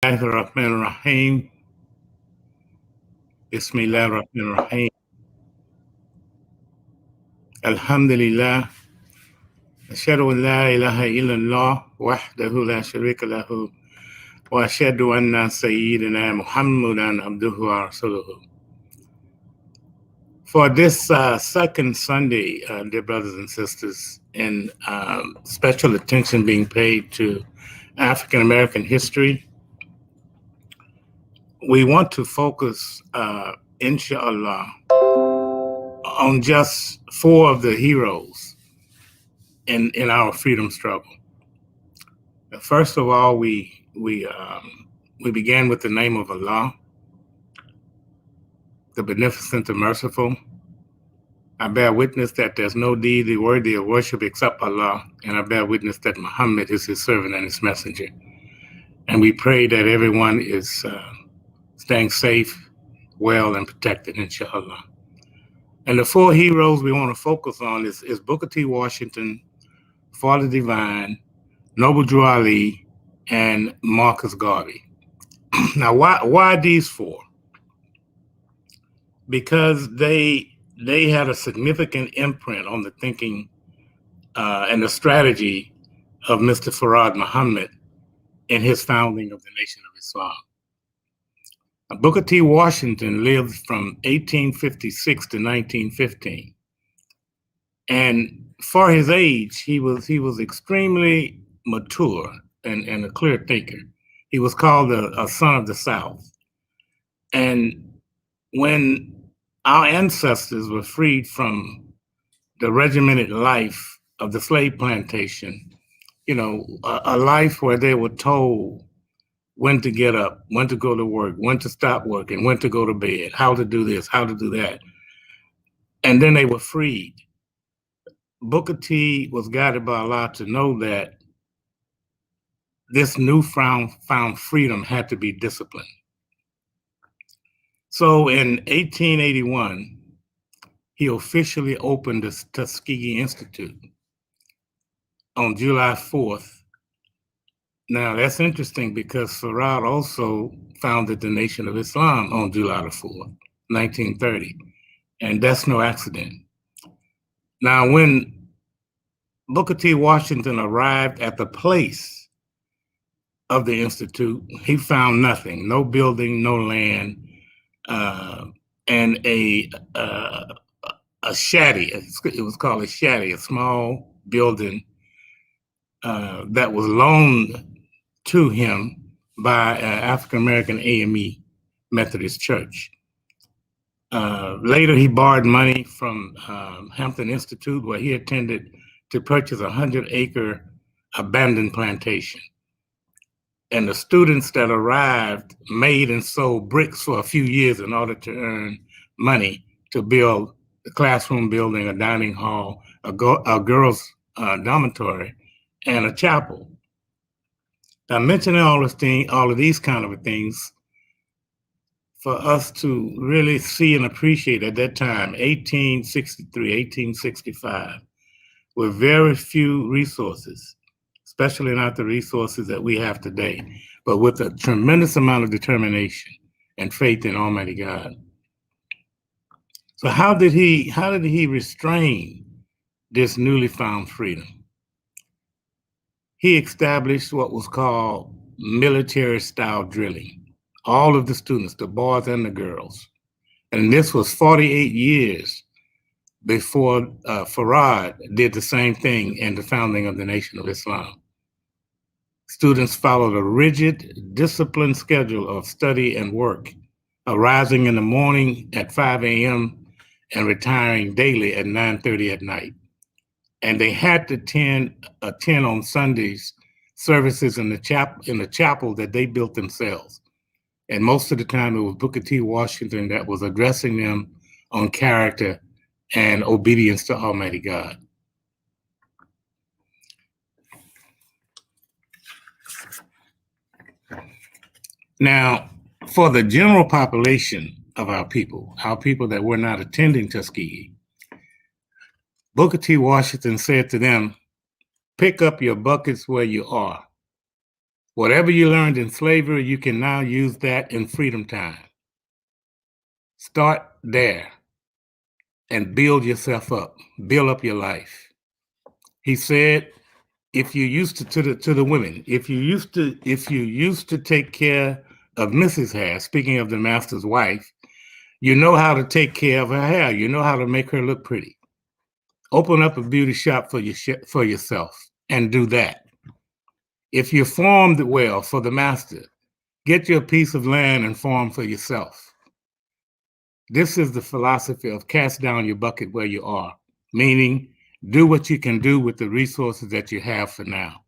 Bismillahirrahmanirrahim. Bismillahirrahmanirrahim. Alhamdulillah. Ashhadu an la ilaha illallah wahdahu la sharika lahu wa ashhadu anna sayyidina Muhammadan abduhu wa rasuluhu. For this second Sunday, dear brothers and sisters, and special attention being paid to African American history, we want to focus, inshallah, on just four of the heroes in our freedom struggle. First of all, we began with the name of Allah, the Beneficent, the Merciful. I bear witness that there's no deity worthy of worship except Allah, and I bear witness that Muhammad is his servant and his messenger. And we pray that everyone is staying safe, well, and protected, inshallah. And the four heroes we want to focus on is Booker T. Washington, Father Divine, Noble Drew Ali, and Marcus Garvey. Now, why these four? Because they had a significant imprint on the thinking and the strategy of Mr. Farad Muhammad in his founding of the Nation of Islam. Booker T. Washington lived from 1856 to 1915. And for his age, he was extremely mature and a clear thinker. He was called a son of the South. And when our ancestors were freed from the regimented life of the slave plantation, a life where they were told when to get up, when to go to work, when to stop working, when to go to bed, how to do this, how to do that. And then they were freed. Booker T was guided by Allah to know that this newfound freedom had to be disciplined. So in 1881, he officially opened the Tuskegee Institute on July 4th. Now, that's interesting because Farad also founded the Nation of Islam on July the 4th, 1930, and that's no accident. Now, when Booker T. Washington arrived at the place of the Institute, he found nothing, no building, no land, and a shanty. It was called a shanty, a small building that was loaned to him by African American AME Methodist Church. Later, he borrowed money from Hampton Institute, where he attended, to purchase a 100-acre abandoned plantation. And the students that arrived made and sold bricks for a few years in order to earn money to build a classroom building, a dining hall, a girls' dormitory, and a chapel. I'm mentioning all of these kind of things for us to really see and appreciate at that time, 1863, 1865, with very few resources, especially not the resources that we have today, but with a tremendous amount of determination and faith in Almighty God. So how did he restrain this newly found freedom? He established what was called military-style drilling. All of the students, the boys and the girls. And this was 48 years before Farad did the same thing in the founding of the Nation of Islam. Students followed a rigid, disciplined schedule of study and work, arising in the morning at 5 a.m. and retiring daily at 9:30 at night. And they had to attend on Sundays services in the chapel that they built themselves. And most of the time it was Booker T. Washington that was addressing them on character and obedience to Almighty God. Now, for the general population of our people that were not attending Tuskegee, Booker T. Washington said to them, pick up your buckets where you are. Whatever you learned in slavery, you can now use that in freedom time. Start there and build yourself up, build up your life. He said, if you used to the women, if you used to take care of Mrs. Hair, speaking of the master's wife, you know how to take care of her hair. You know how to make her look pretty. Open up a beauty shop for yourself and do that. If you're formed well for the master, get you a piece of land and farm for yourself. This is the philosophy of cast down your bucket where you are, meaning do what you can do with the resources that you have for now.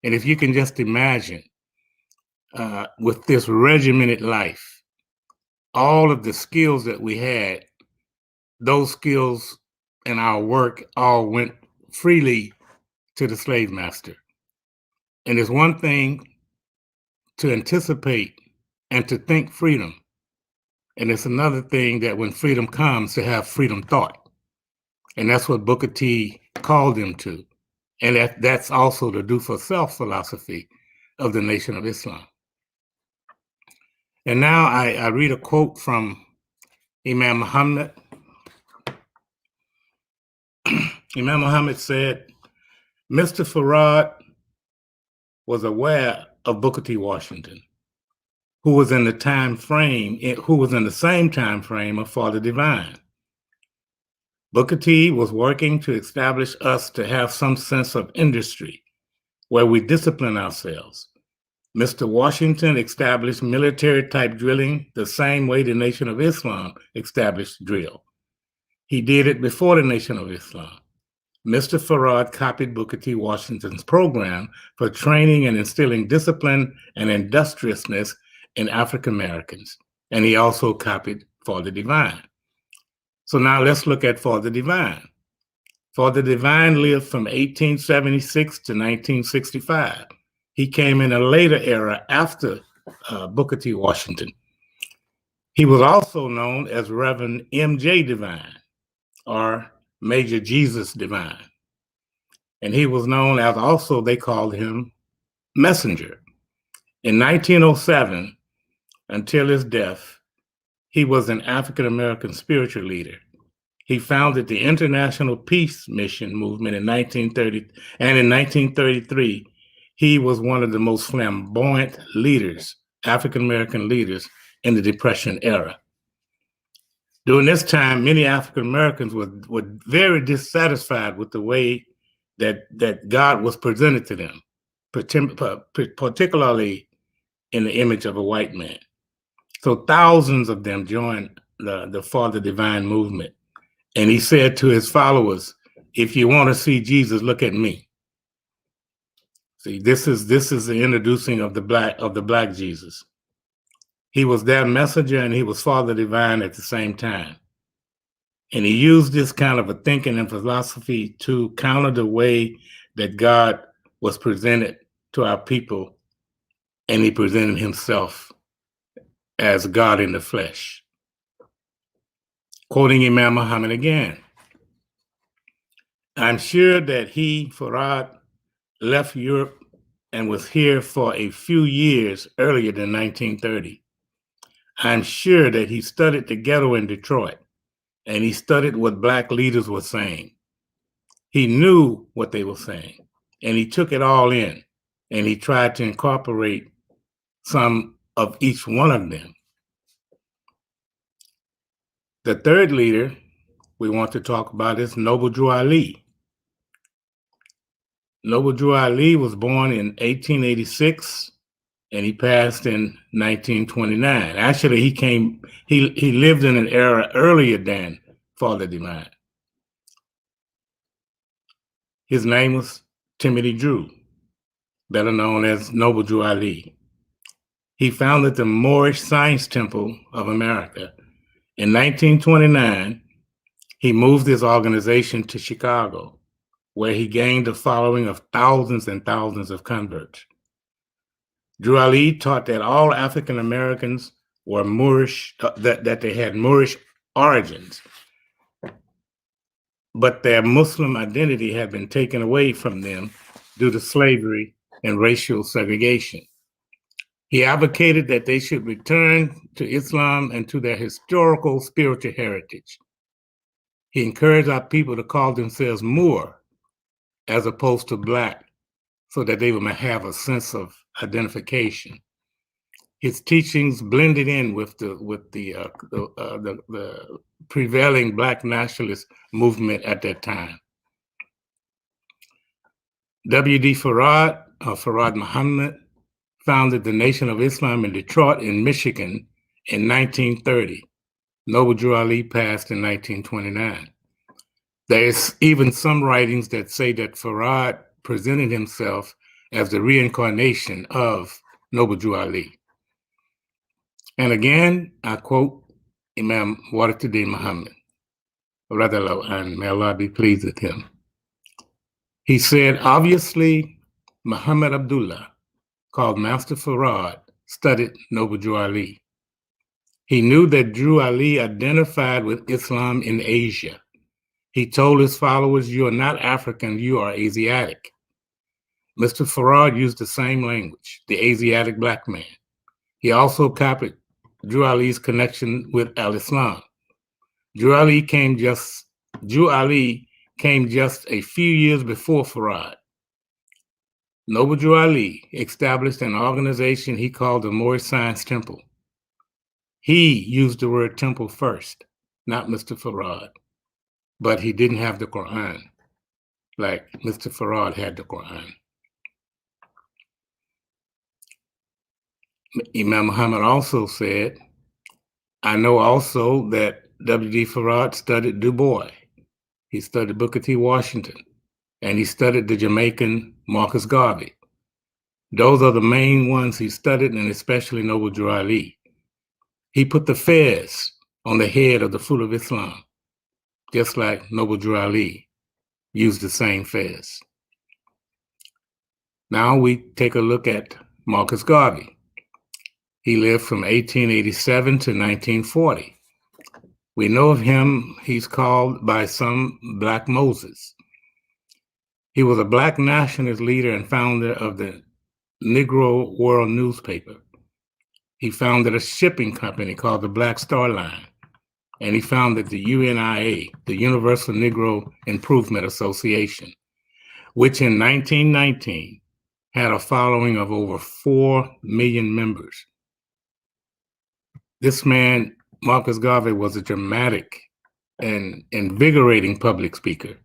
And if you can just imagine with this regimented life, all of the skills that we had, those skills and our work all went freely to the slave master. And it's one thing to anticipate and to think freedom. And it's another thing that when freedom comes, to have freedom thought. And that's what Booker T called him to. And that's also the do for self philosophy of the Nation of Islam. And now I read a quote from Imam Muhammad. Imam Muhammad said, Mr. Farad was aware of Booker T. Washington, who was in the same time frame of Father Divine. Booker T was working to establish us to have some sense of industry where we discipline ourselves. Mr. Washington established military-type drilling the same way the Nation of Islam established drill. He did it before the Nation of Islam. Mr. Farad copied Booker T. Washington's program for training and instilling discipline and industriousness in African Americans, and he also copied Father Divine. So now let's look at Father Divine. Father Divine lived from 1876 to 1965. He came in a later era after Booker T. Washington. He was also known as Reverend M.J. Divine, or Major Jesus Divine. And he was known as, also they called him Messenger. In 1907, until his death, he was an African-American spiritual leader. He founded the International Peace Mission movement in 1930, and in 1933, he was one of the most flamboyant leaders, African-American leaders, in the Depression era. During this time, many African Americans were very dissatisfied with the way that God was presented to them, particularly in the image of a white man. So thousands of them joined the Father Divine movement. And he said to his followers, if you want to see Jesus, look at me. See, this is the introducing of the black Jesus. He was their messenger and he was Father Divine at the same time. And he used this kind of a thinking and philosophy to counter the way that God was presented to our people, and he presented himself as God in the flesh. Quoting Imam Muhammad again, I'm sure that he, Farad, left Europe and was here for a few years earlier than 1930. I'm sure that he studied the ghetto in Detroit, and he studied what Black leaders were saying. He knew what they were saying, and he took it all in, and he tried to incorporate some of each one of them. The third leader we want to talk about is Noble Drew Ali. Noble Drew Ali was born in 1886, and he passed in 1929. Actually, he lived in an era earlier than Father Divine. His name was Timothy Drew, better known as Noble Drew Ali. He founded the Moorish Science Temple of America. In 1929, he moved his organization to Chicago, where he gained a following of thousands and thousands of converts. Drew Ali taught that all African Americans were Moorish, that they had Moorish origins, but their Muslim identity had been taken away from them due to slavery and racial segregation. He advocated that they should return to Islam and to their historical spiritual heritage. He encouraged our people to call themselves Moor as opposed to Black, so that they would have a sense of identification. His teachings blended in with the prevailing Black nationalist movement at that time. W.D. Farad Muhammad, founded the Nation of Islam in Detroit in Michigan in 1930. Noble Drew Ali passed in 1929. There's even some writings that say that Farad presented himself as the reincarnation of Noble Drew Ali. And again, I quote Imam Waratuddin Muhammad, and may Allah be pleased with him. He said, obviously, Muhammad Abdullah, called Master Farad, studied Noble Drew Ali. He knew that Drew Ali identified with Islam in Asia. He told his followers, you are not African, you are Asiatic. Mr. Farad used the same language, the Asiatic Black man. He also copied Drew Ali's connection with Al-Islam. Drew Ali came just a few years before Farad. Noble Drew Ali established an organization he called the Moorish Science Temple. He used the word temple first, not Mr. Farad, but he didn't have the Quran like Mr. Farad had the Quran. Imam Muhammad also said, I know also that W.D. Farad studied Du Bois. He studied Booker T. Washington, and he studied the Jamaican Marcus Garvey. Those are the main ones he studied, and especially Noble Drew Ali. He put the fez on the head of the fruit of Islam, just like Noble Drew Ali used the same fez. Now we take a look at Marcus Garvey. He lived from 1887 to 1940. We know of him, he's called by some Black Moses. He was a Black nationalist leader and founder of the Negro World newspaper. He founded a shipping company called the Black Star Line, and he founded the UNIA, the Universal Negro Improvement Association, which in 1919 had a following of over 4 million members. This man, Marcus Garvey, was a dramatic and invigorating public speaker,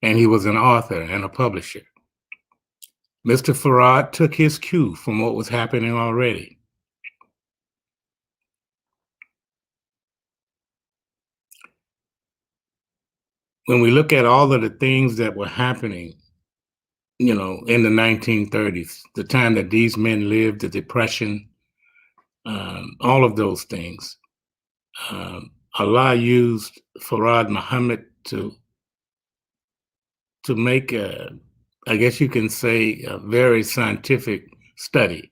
and he was an author and a publisher. Mr. Farad took his cue from what was happening already. When we look at all of the things that were happening, in the 1930s, the time that these men lived, the Depression, all of those things, Allah used Farad Muhammad to make I guess you can say, a very scientific study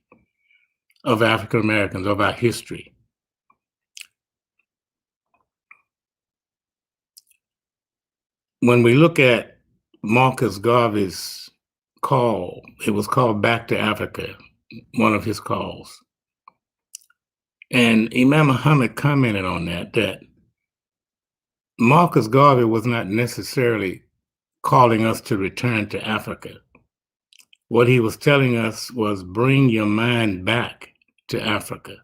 of African Americans, of our history. When we look at Marcus Garvey's call, it was called Back to Africa, one of his calls. And Imam Muhammad commented on that Marcus Garvey was not necessarily calling us to return to Africa. What he was telling us was bring your mind back to Africa.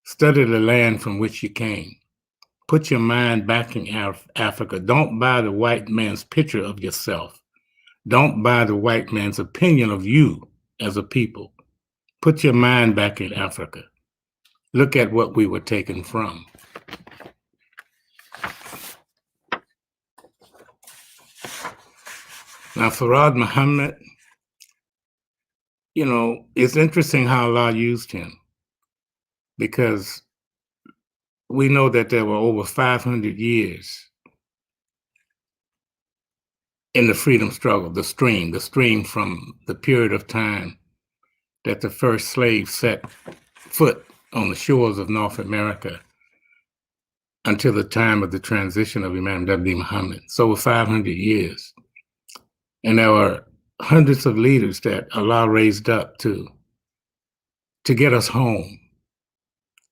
Study the land from which you came. Put your mind back in Africa. Don't buy the white man's picture of yourself. Don't buy the white man's opinion of you as a people. Put your mind back in Africa. Look at what we were taken from. Now, Farad Muhammad, it's interesting how Allah used him, because we know that there were over 500 years in the freedom struggle, the stream from the period of time that the first slave set foot on the shores of North America until the time of the transition of Imam W.D. Muhammad. So over 500 years. And there were hundreds of leaders that Allah raised up to get us home,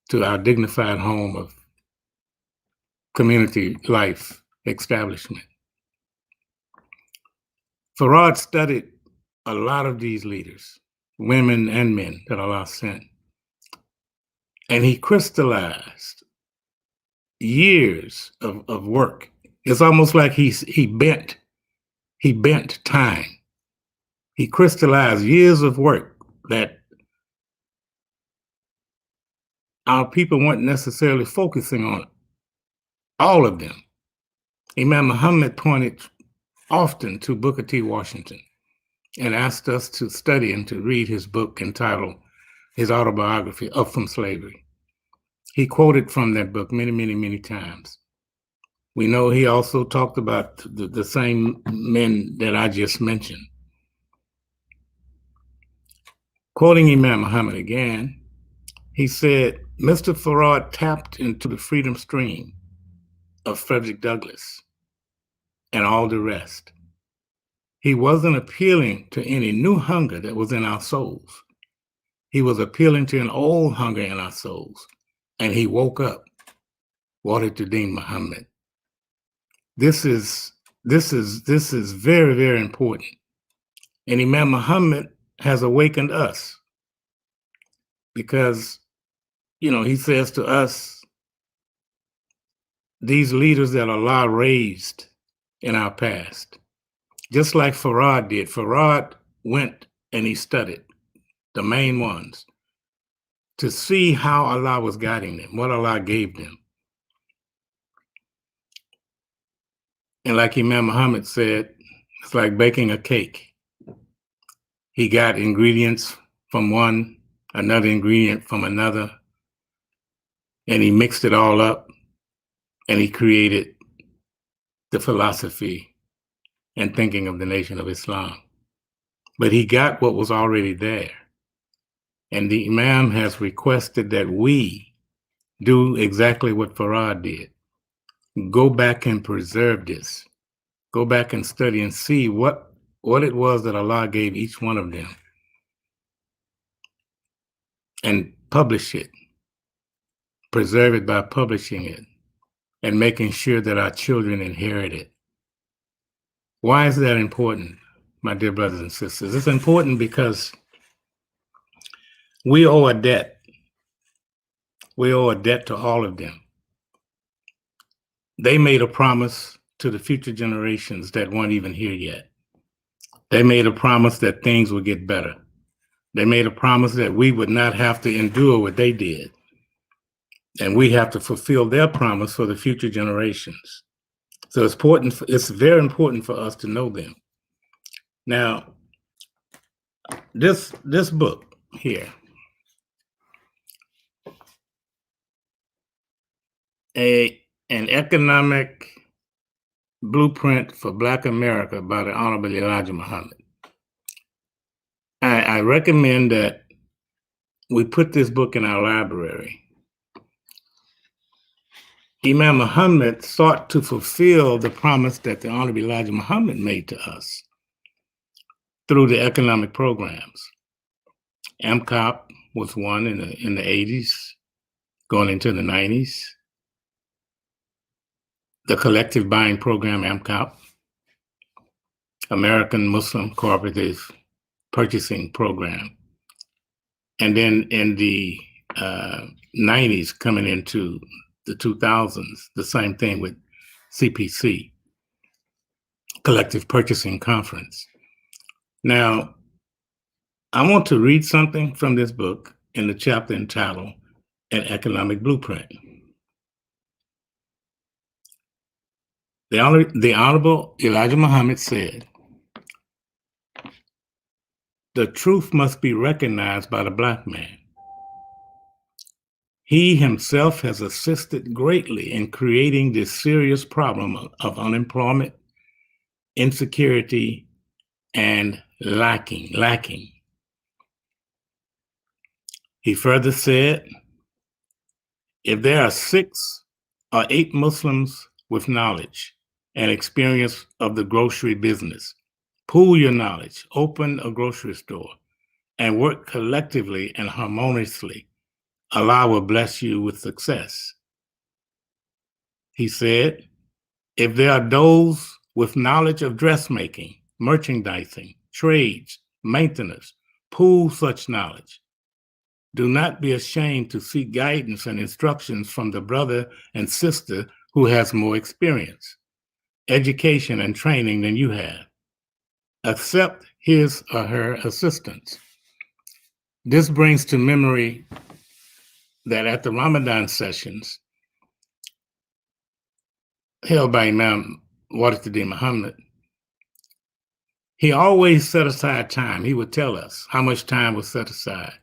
to our dignified home of community life establishment. Farad studied a lot of these leaders, women and men that Allah sent, and he crystallized years of work. It's almost like he bent time. He crystallized years of work that our people weren't necessarily focusing on, all of them. Imam Muhammad pointed often to Booker T. Washington and asked us to study and to read his book entitled, his autobiography, Up from Slavery. He quoted from that book many, many, many times. We know he also talked about the same men that I just mentioned. Quoting Imam Muhammad again, he said, Mr. Farad tapped into the freedom stream of Frederick Douglass and all the rest. He wasn't appealing to any new hunger that was in our souls. He was appealing to an old hunger in our souls. And he woke up, wdm Muhammad. This is very, very important. And Imam Muhammad has awakened us because, he says to us, these leaders that Allah raised in our past, just like Farad did. Farad went and he studied the main ones to see how Allah was guiding them, what Allah gave them. And like Imam Muhammad said, it's like baking a cake. He got ingredients from one, another ingredient from another, and he mixed it all up, and he created the philosophy and thinking of the Nation of Islam. But he got what was already there. And the Imam has requested that we do exactly what Farad did. Go back and preserve this. Go back and study and see what it was that Allah gave each one of them. And publish it. Preserve it by publishing it and making sure that our children inherit it. Why is that important, my dear brothers and sisters? It's important because we owe a debt. We owe a debt to all of them. They made a promise to the future generations that weren't even here yet. They made a promise that things would get better. They made a promise that we would not have to endure what they did. And we have to fulfill their promise for the future generations. So it's very important for us to know them. Now, this book here, an economic blueprint for Black America by the Honorable Elijah Muhammad. I recommend that we put this book in our library. Imam Muhammad sought to fulfill the promise that the Honorable Elijah Muhammad made to us through the economic programs. AMCOP was one in the 80s, going into the 90s. The collective buying program, AMCOP, American Muslim Cooperative Purchasing Program. And then in the 90s, coming into the 2000s, the same thing with CPC, Collective Purchasing Conference. Now, I want to read something from this book in the chapter entitled An Economic Blueprint. The Honorable Elijah Muhammad said, "The truth must be recognized by the Black man. He himself has assisted greatly in creating this serious problem of unemployment, insecurity, and lacking. He further said, if there are 6 or 8 Muslims with knowledge and experience of the grocery business, Pool your knowledge, open a grocery store, and work collectively and harmoniously. Allah will bless you with success. He said, if there are those with knowledge of dressmaking, merchandising, trades, maintenance, pool such knowledge. Do not be ashamed to seek guidance and instructions from the brother and sister who has more experience, education, and training than you have. Accept his or her assistance. This brings to memory that at the Ramadan sessions held by Imam wdm Muhammad, he always set aside time. He would tell us how much time was set aside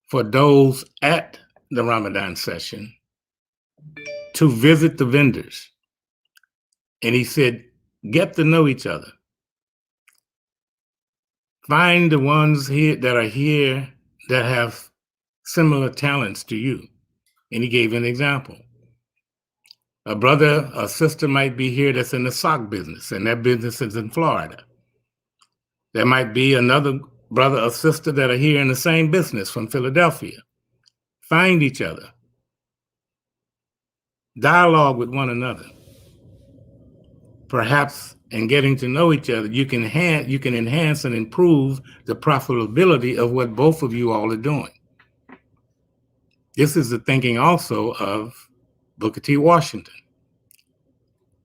for those at the Ramadan session to visit the vendors. And he said, get to know each other. Find the ones here that are here that have similar talents to you. And he gave an example. A brother or sister might be here that's in the sock business, and that business is in Florida. There might be another brother or sister that are here in the same business from Philadelphia. Find each other. Dialogue with one another. Perhaps in getting to know each other, you can enhance and improve the profitability of what both of you all are doing. This is the thinking also of Booker T. Washington.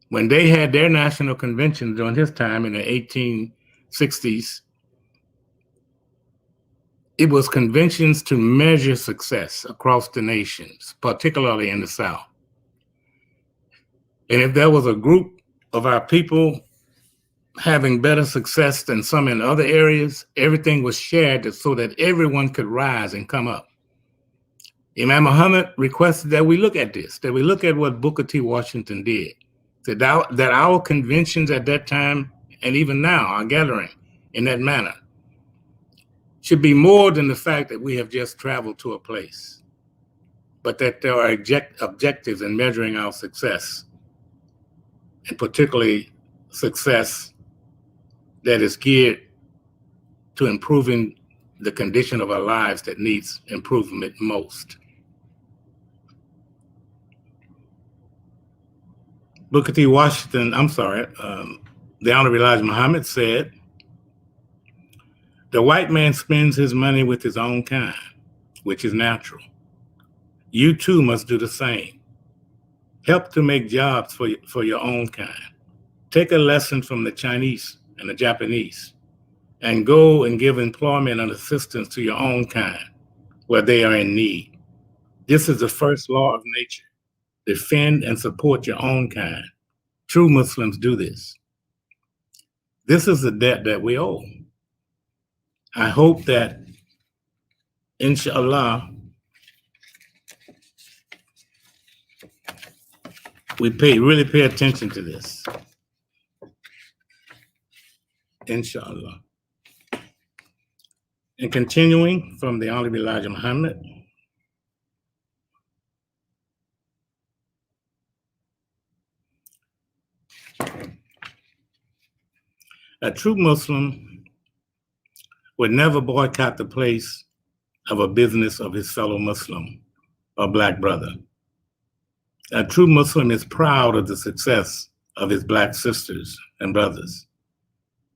When they had their national convention during his time in the 1860s, it was conventions to measure success across the nations, particularly in the South. And if there was a group of our people having better success than some in other areas, everything was shared so that everyone could rise and come up. Imam Muhammad requested that we look at this, that we look at what Booker T. Washington did, that our conventions at that time and even now are gathering in that manner should be more than the fact that we have just traveled to a place, but that there are objectives in measuring our success, and particularly success that is geared to improving the condition of our lives that needs improvement most. Booker T. Washington, the Honorable Elijah Muhammad said, the white man spends his money with his own kind, which is natural. You too must do the same. Help to make jobs for your own kind. Take a lesson from the Chinese and the Japanese, and go and give employment and assistance to your own kind where they are in need. This is the first law of nature. Defend and support your own kind. True Muslims do this. This is the debt that we owe. I hope that, inshallah, we really pay attention to this. Inshallah. And continuing from the Honorable Elijah Muhammad, a true Muslim would never boycott the place of a business of his fellow Muslim or Black brother. A true Muslim is proud of the success of his Black sisters and brothers.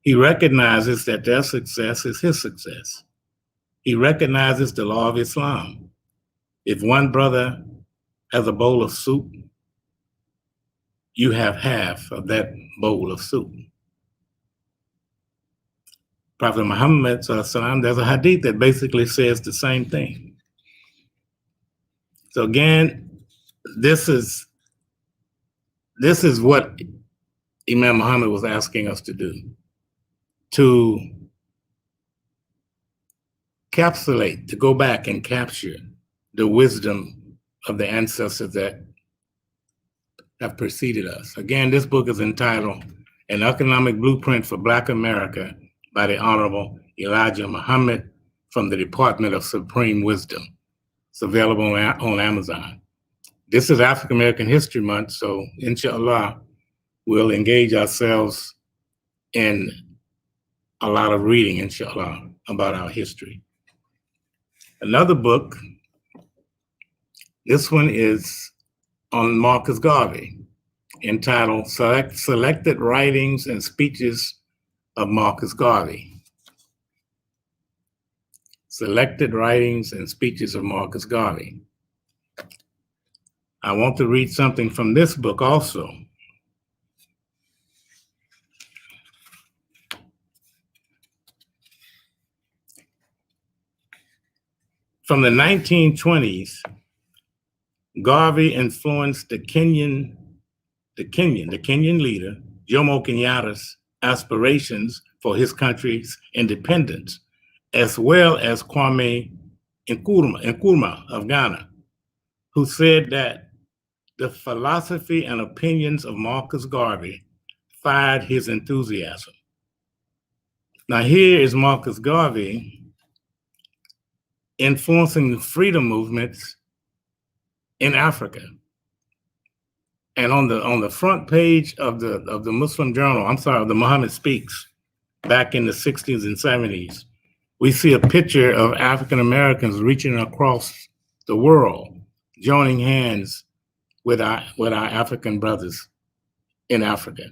He recognizes that their success is his success. He recognizes the law of Islam. If one brother has a bowl of soup, you have half of that bowl of soup. Prophet Muhammad, there's a hadith that basically says the same thing. So again, this is what Imam Muhammad was asking us to do, to encapsulate, to go back and capture the wisdom of the ancestors that have preceded us. Again, this book is entitled An Economic Blueprint for Black America by the Honorable Elijah Muhammad from the Department of Supreme Wisdom. It's available on Amazon. This is African American History Month, so inshallah, we'll engage ourselves in a lot of reading, inshallah, about our history. Another book, this one is on Marcus Garvey, entitled Selected Writings and Speeches of Marcus Garvey. Selected Writings and Speeches of Marcus Garvey. I want to read something from this book also. From the 1920s, Garvey influenced the Kenyan leader, Jomo Kenyatta's aspirations for his country's independence, as well as Kwame Nkrumah of Ghana, who said that the philosophy and opinions of Marcus Garvey fired his enthusiasm. Now here is Marcus Garvey influencing the freedom movements in Africa. And on the front page of the Muslim Journal, the Muhammad Speaks, back in the 60s and 70s, we see a picture of African Americans reaching across the world, joining hands with our African brothers in Africa.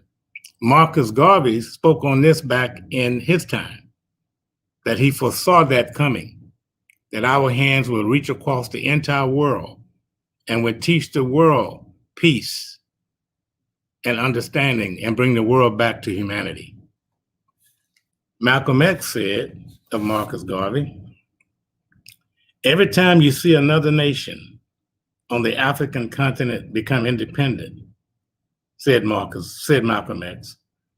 Marcus Garvey spoke on this back in his time, that he foresaw that coming, that our hands will reach across the entire world and would teach the world peace and understanding and bring the world back to humanity. Malcolm X said of Marcus Garvey, every time you see another nation on the African continent become independent, said Malcolm X,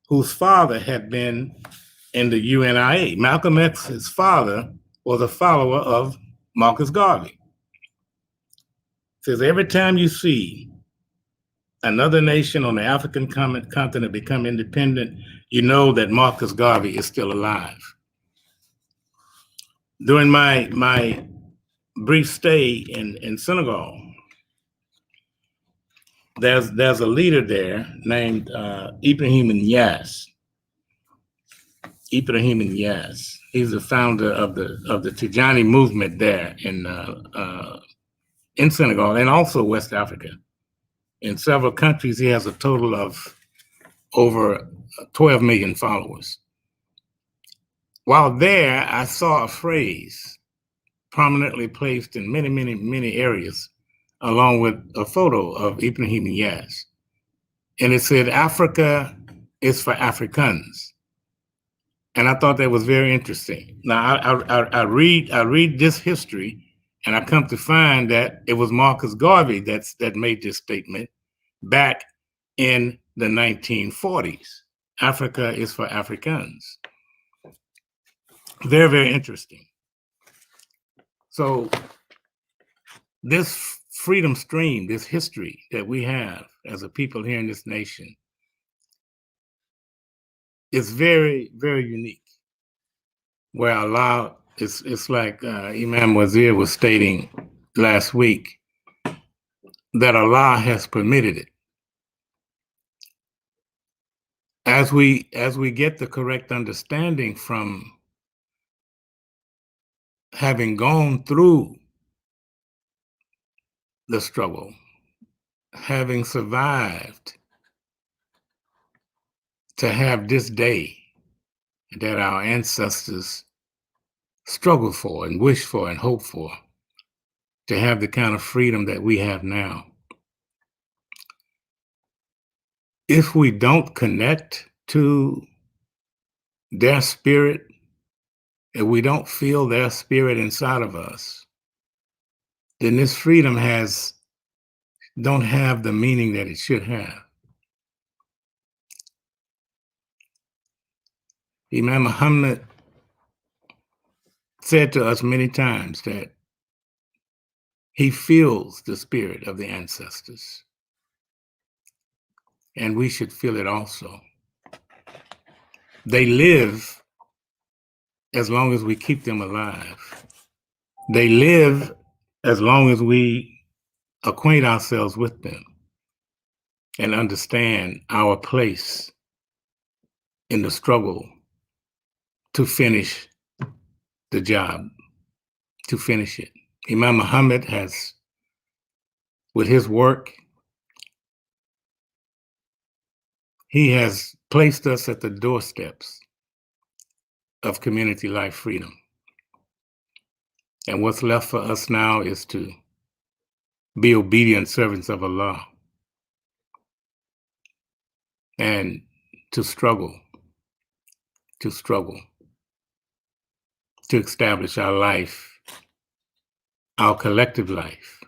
whose father had been in the UNIA. Malcolm X's father was a follower of Marcus Garvey. Says every time you see another nation on the African continent become independent, you know that Marcus Garvey is still alive. During my brief stay in Senegal, there's a leader there named Ibrahim Niasse. Ibrahim Niasse. He's the founder of the Tijani movement there in Senegal and also West Africa. In several countries, he has a total of over 12 million followers. While there, I saw a phrase prominently placed in many areas, along with a photo of Ibrahim Niasse. And it said, Africa is for Africans. And I thought that was very interesting. Now, I read this history, and I come to find that it was Marcus Garvey that made this statement back in the 1940s. Africa is for Africans. Very, very interesting. So this freedom stream, this history that we have as a people here in this nation is very, very unique. Where Allah, it's like Imam Wazir was stating last week, that Allah has permitted it. As we get the correct understanding from having gone through the struggle, having survived to have this day that our ancestors struggled for and wished for and hoped for, to have the kind of freedom that we have now. If we don't connect to their spirit, if we don't feel their spirit inside of us, then this freedom don't have the meaning that it should have. Imam Muhammad said to us many times that he feels the spirit of the ancestors, and we should feel it also. They live as long as we keep them alive. They live as long as we acquaint ourselves with them and understand our place in the struggle to finish the job, to finish it. Imam Muhammad has, with his work, he has placed us at the doorsteps of community life freedom. And what's left for us now is to be obedient servants of Allah and to struggle, to establish our life, our collective life,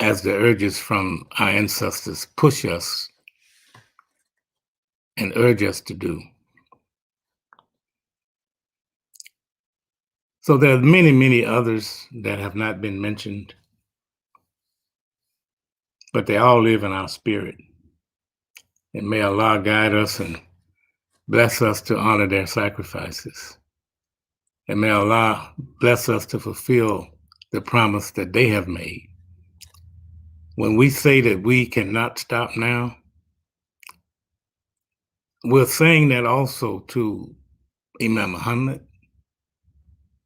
as the urges from our ancestors push us and urge us to do. So there are many, many others that have not been mentioned, but they all live in our spirit. And may Allah guide us and bless us to honor their sacrifices. And may Allah bless us to fulfill the promise that they have made. When we say that we cannot stop now, we're saying that also to Imam Muhammad.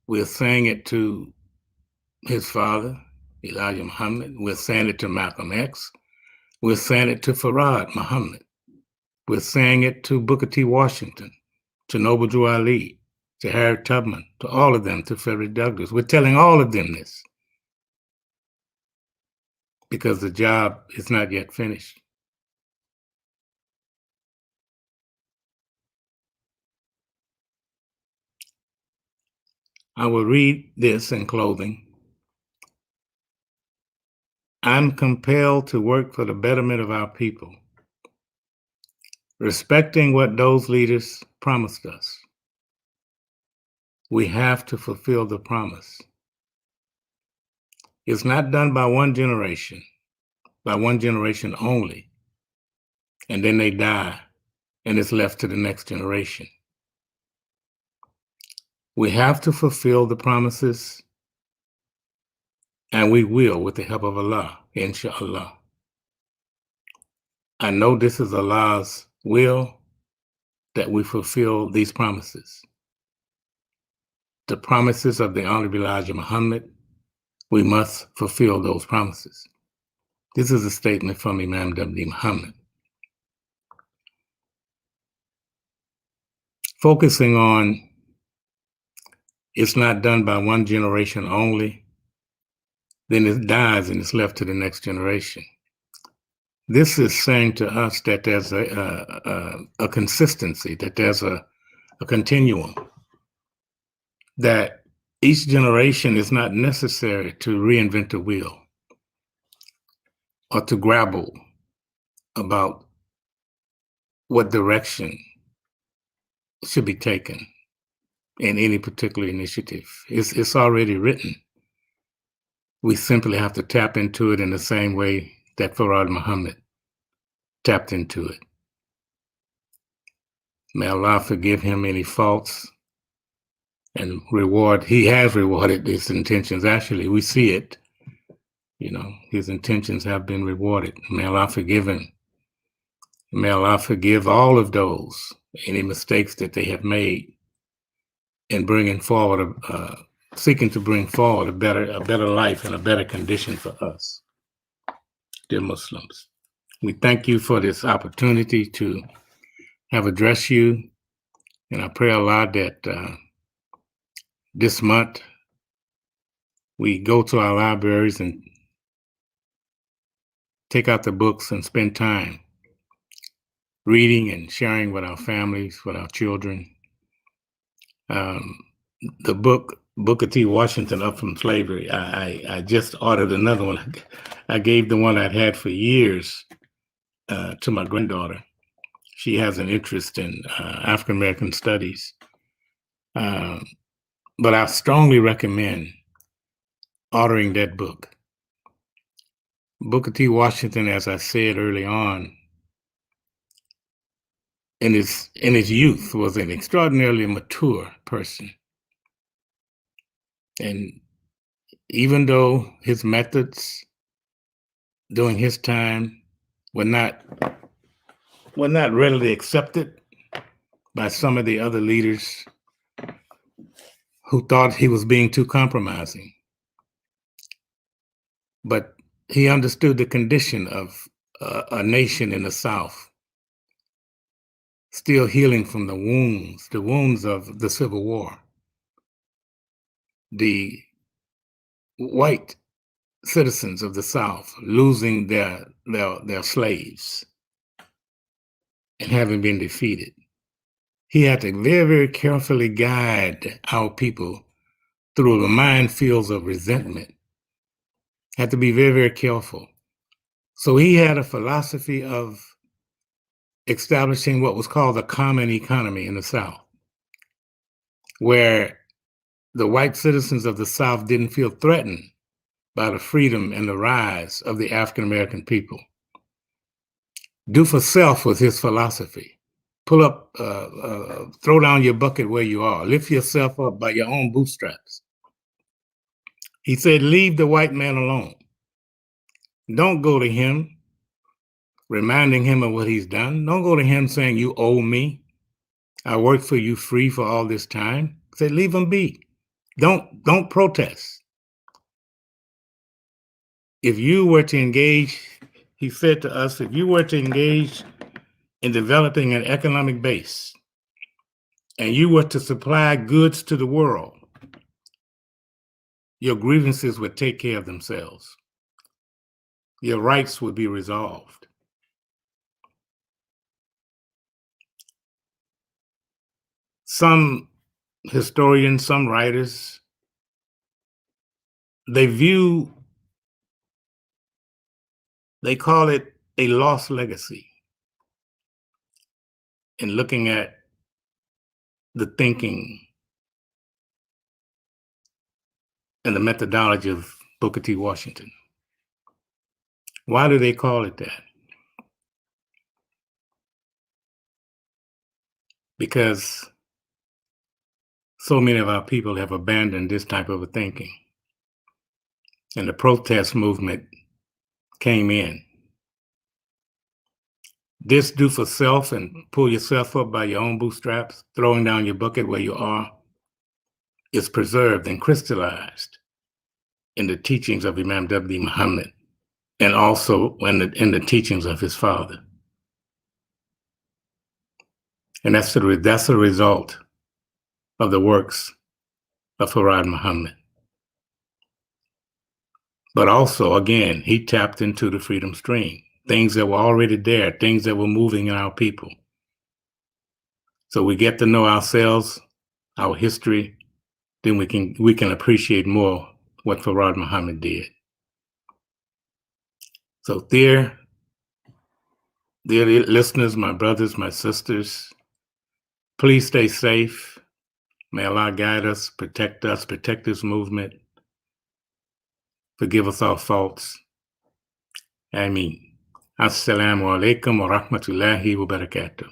We're saying it to his father, Elijah Muhammad. We're saying it to Malcolm X. We're saying it to Farad Muhammad. We're saying it to Booker T. Washington, to Noble Drew Ali, to Harriet Tubman, to all of them, to Frederick Douglass. We're telling all of them this because the job is not yet finished. I will read this in closing. I'm compelled to work for the betterment of our people, respecting what those leaders promised us. We have to fulfill the promise. It's not done by one generation only, and then they die, and it's left to the next generation. We have to fulfill the promises, and we will with the help of Allah, inshallah. I know this is Allah's will that we fulfill these promises. The promises of the Honorable Elijah Muhammad, we must fulfill those promises. This is a statement from Imam W. Muhammad. Focusing on it's not done by one generation only, then it dies and it's left to the next generation. This is saying to us that there's a consistency, that there's a continuum, that each generation is not necessary to reinvent the wheel or to grapple about what direction should be taken in any particular initiative. It's already written. We simply have to tap into it in the same way that Farad Muhammad tapped into it. May Allah forgive him any faults and reward. He has rewarded his intentions. Actually, we see it. His intentions have been rewarded. May Allah forgive him. May Allah forgive all of those, any mistakes that they have made in bringing forward, seeking to bring forward a better life and a better condition for us, dear Muslims. We thank you for this opportunity to have addressed you, and I pray Allah that this month we go to our libraries and take out the books and spend time reading and sharing with our families, with our children. The book, Booker T. Washington, Up from Slavery, I just ordered another one. I gave the one I'd had for years to my granddaughter. She has an interest in African American studies. But I strongly recommend ordering that book. Booker T. Washington, as I said early on, in his youth, was an extraordinarily mature person. And even though his methods during his time were not were not readily accepted by some of the other leaders who thought he was being too compromising. But he understood the condition of a nation in the South, still healing from the wounds of the Civil War. The white citizens of the South losing their slaves and having been defeated. He had to very, very carefully guide our people through the minefields of resentment. Had to be very, very careful. So he had a philosophy of establishing what was called the common economy in the South, where the white citizens of the South didn't feel threatened by the freedom and the rise of the African American people. Do for self was his philosophy. Pull up, throw down your bucket where you are. Lift yourself up by your own bootstraps. He said, leave the white man alone. Don't go to him, reminding him of what he's done. Don't go to him saying, you owe me. I worked for you free for all this time. He said, leave him be. Don't protest. If you were to engage, he said to us, if you were to engage in developing an economic base and you were to supply goods to the world, your grievances would take care of themselves. Your rights would be resolved. Some historians, some writers, they call it a lost legacy in looking at the thinking and the methodology of Booker T. Washington. Why do they call it that? Because so many of our people have abandoned this type of a thinking. And the protest movement came in. This do for self and pull yourself up by your own bootstraps, throwing down your bucket where you are, is preserved and crystallized in the teachings of Imam W. Muhammad, and also in the teachings of his father. And that's a result of the works of Farad Muhammad. But also, again, he tapped into the freedom stream, things that were already there, things that were moving in our people. So we get to know ourselves, our history, then we can appreciate more what Farad Muhammad did. So dear listeners, my brothers, my sisters, please stay safe. May Allah guide us, protect this movement. Forgive us our faults. Ameen. Assalamu alaikum wa rahmatullahi wa barakatuh.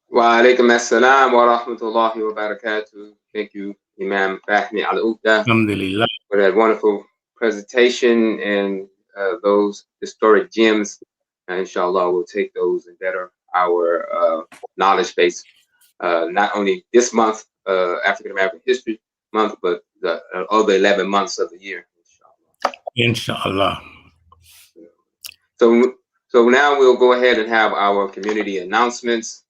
Wa alaikum assalam wa rahmatullahi wa barakatuh. Thank you, Imam Fahmi Al-Uqda, Alhamdulillah, for that wonderful presentation and those historic gems. Inshallah, we'll take those and better our knowledge base, not only this month, African American History Month, but the other 11 months of the year. inshallah. So now we'll go ahead and have our community announcements.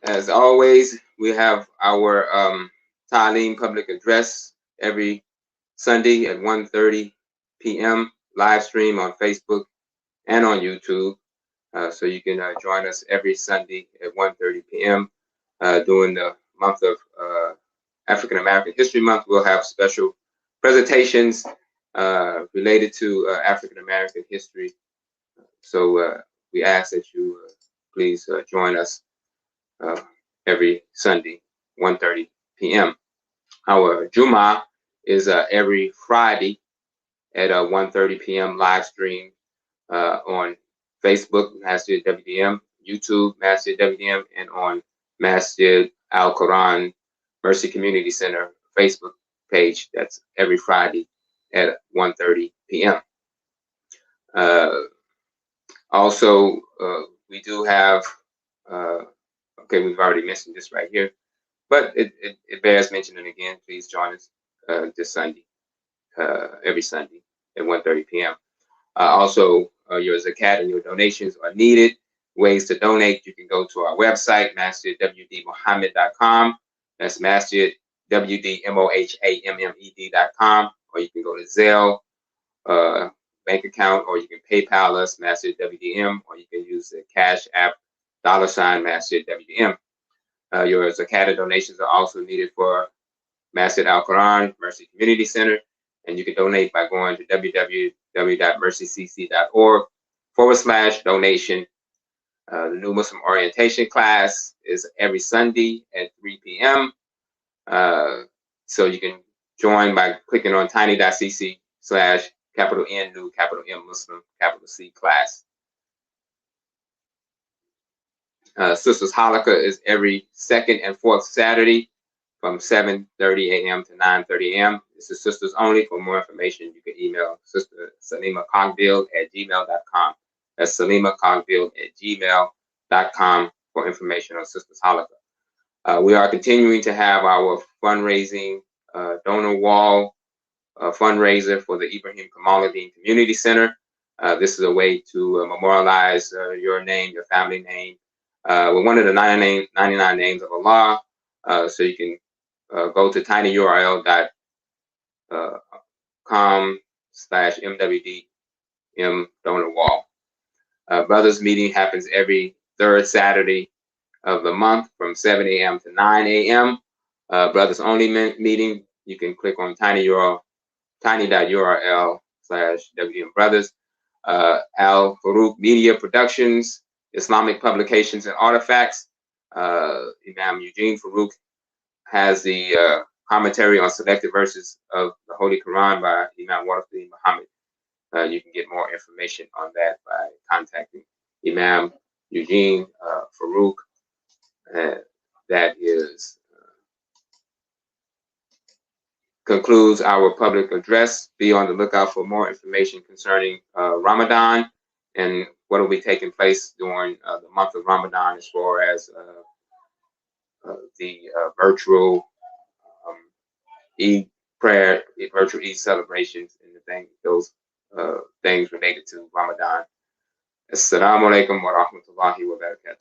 As always, we have our Ta'aleem public address every Sunday at 1:30 p.m. live stream on Facebook and on YouTube. So you can join us every Sunday at 1:30 p.m. During the month of African American History Month. We'll have special presentations related to African American history. So we ask that you please join us every Sunday, 1:30 p.m. Our Jummah is every Friday at 1:30 p.m. live stream on Facebook, masjidwdm, YouTube, masjidwdm, and on Masjid Al-Quran Mercy Community Center Facebook page. That's every Friday at 1:30 p.m. Also, we do have, okay, we've already mentioned this right here, but it bears mentioning again. Please join us this Sunday, every Sunday at 1:30 p.m. Also, your zakat and your donations are needed. Ways to donate: you can go to our website, masjidwdmohammed.com. That's masjidwdmohammed.com, or you can go to Zelle bank account, or you can PayPal us, masjidwdm, or you can use the cash app $masjidwdm. Your zakat donations are also needed for Masjid Al-Quran Mercy Community Center, and you can donate by going to www.mercycc.org/donation. The new Muslim orientation class is every Sunday at 3 p.m. So you can join by clicking on tiny.cc/N new M Muslim C class. Sisters Hanukkah is every second and fourth Saturday from 7:30 a.m. to 9:30 a.m. This is sisters only. For more information, you can email Sister Salima Cogdill at gmail.com. That's Salima Cogdill at gmail.com for information on Sisters Hanukkah. We are continuing to have our fundraising donor wall fundraiser for the Ibrahim Kamaluddin Community Center. This is a way to memorialize your name, your family name, with one of the 99 names of Allah. So you can go to tinyurl.com/MWDM donor wall. Brothers meeting happens every third Saturday of the month from 7 a.m. to 9 a.m. Brothers only meeting, you can click on tiny.url/WDM Brothers. Al Farouk Media Productions, Islamic Publications and Artifacts. Imam Eugene Farouk has the commentary on selected verses of the Holy Quran by Imam Wafiq Muhammad. You can get more information on that by contacting Imam Eugene Farouk. That is concludes our public address. Be on the lookout for more information concerning Ramadan and what will be taking place during the month of Ramadan, as far as the virtual Eid prayer, virtual Eid celebrations, and those things related to Ramadan. Assalamu alaikum wa rahmatullahi wa barakatuh.